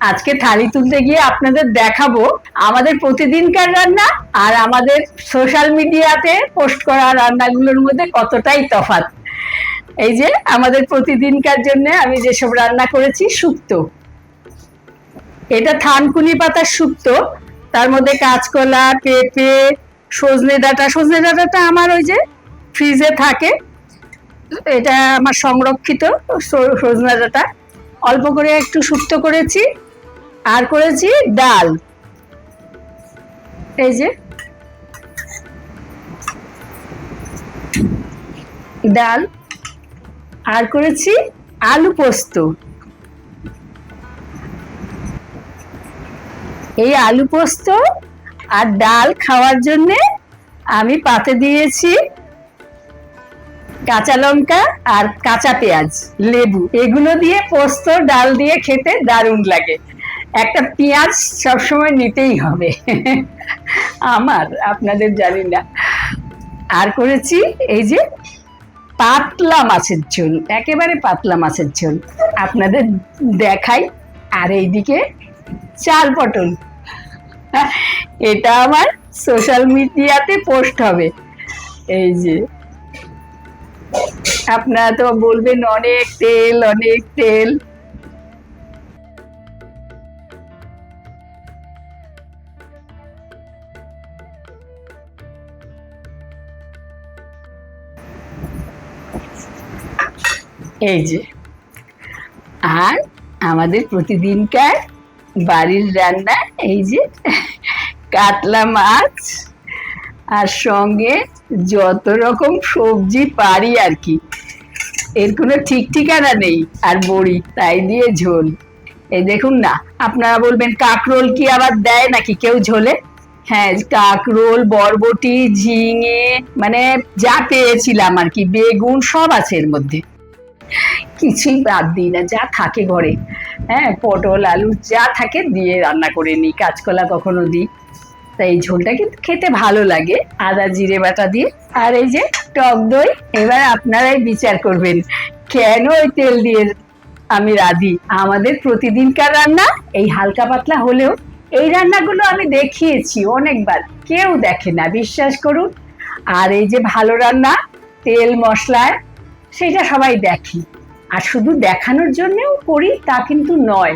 আজকে থালি তুলতে গিয়ে আপনাদের দেখাবো আমাদের প্রতিদিনকার রান্না আর আমাদের সোশ্যাল মিডিয়াতে পোস্ট করা রান্নাগুলোর মধ্যে কতটাই তফাৎ। এই যে আমাদের প্রতিদিনকার জন্য আমি যেসব রান্না করেছি, শুক্তো। এটা থানকুনি পাতার শুক্তো, তার মধ্যে কাঁচকলা, পেঁপে, সজনে ডাঁটাটা আমার ওই যে ফ্রিজে থাকে, এটা আমার সংরক্ষিত সজনে ডাঁটা। অল্প করে একটু শুক্তো করেছি, আর করেছি ডাল, এই যে ডাল, আর করেছি আলু পোস্ত। এই আলু পোস্ত আর ডাল খাওয়ার জন্যে আমি পাতে দিয়েছি কাঁচা লঙ্কা আর কাঁচা পেঁয়াজ, লেবু। এগুলো দিয়ে পোস্ত ডাল দিয়ে খেতে দারুণ লাগে। একটা পেঁয়াজ সবসময় নিতেই হবে আমার, আপনাদের জানি না। আর করেছি এই যে পাতলা মাছের ঝোল, একেবারে পাতলা মাছের ঝোল, আপনাদের দেখাই। আর এইদিকে চাল পটল, এটা আমার সোশ্যাল মিডিয়াতে পোস্ট হবে। এই যে আপনারা তো বলবেন অনেক তেল, অনেক তেল। এই যে, আর আমাদের প্রতিদিনকার বাড়ির রান্না, এই যে কাতলা মাছ, আর সঙ্গে যত রকম সবজি পারি আর কি, এর কোনো ঠিক ঠিকানা নেই। আর বড়ি, তাই দিয়ে ঝোল। এই দেখুন না, আপনারা বলবেন কাঁকরোল কি আবার দেয় নাকি কেউ ঝোলে? হ্যাঁ, কাঁকরোল, বরবটি, ঝিঙে, মানে যা পেয়েছিলাম আর কি, বেগুন, সব আছে এর মধ্যে, কিছুই বাদ দিই না, যা থাকে ঘরে। হ্যাঁ, পটল, আলু যা থাকে দিয়ে রান্না করে নিই, কাঁচকলা কখনো দিই। তাই এই ঝোলটা কিন্তু খেতে ভালো লাগে, আদা জিরে বাটা দিয়ে। আর এই যে টক দই, এবার আপনারাই বিচার করবেন কেন ওই তেল দিয়ে আমি রাঁধি। আমাদের প্রতিদিনকার রান্না এই হালকা পাতলা হলেও এই রান্নাগুলো আমি দেখিয়েছি অনেকবার, কেউ দেখে না, বিশ্বাস করুন। আর এই যে ভালো রান্না তেল মশলায়, সেটা সবাই দেখে। আর শুধু দেখানোর জন্যও করি তা কিন্তু নয়,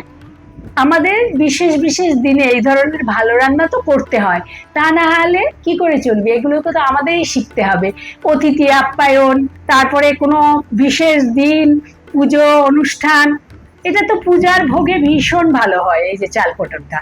আমাদের বিশেষ বিশেষ দিনে এই ধরনের ভালো রান্না তো করতে হয়, তা না হলে কি করে চলবে? এগুলো তো আমাদেরই শিখতে হবে। অতিথি আপ্যায়ন, তারপরে কোনো বিশেষ দিন, পুজো অনুষ্ঠান, এটা তো পূজার ভোগে ভীষণ ভালো হয় এই যে চাল পটলটা।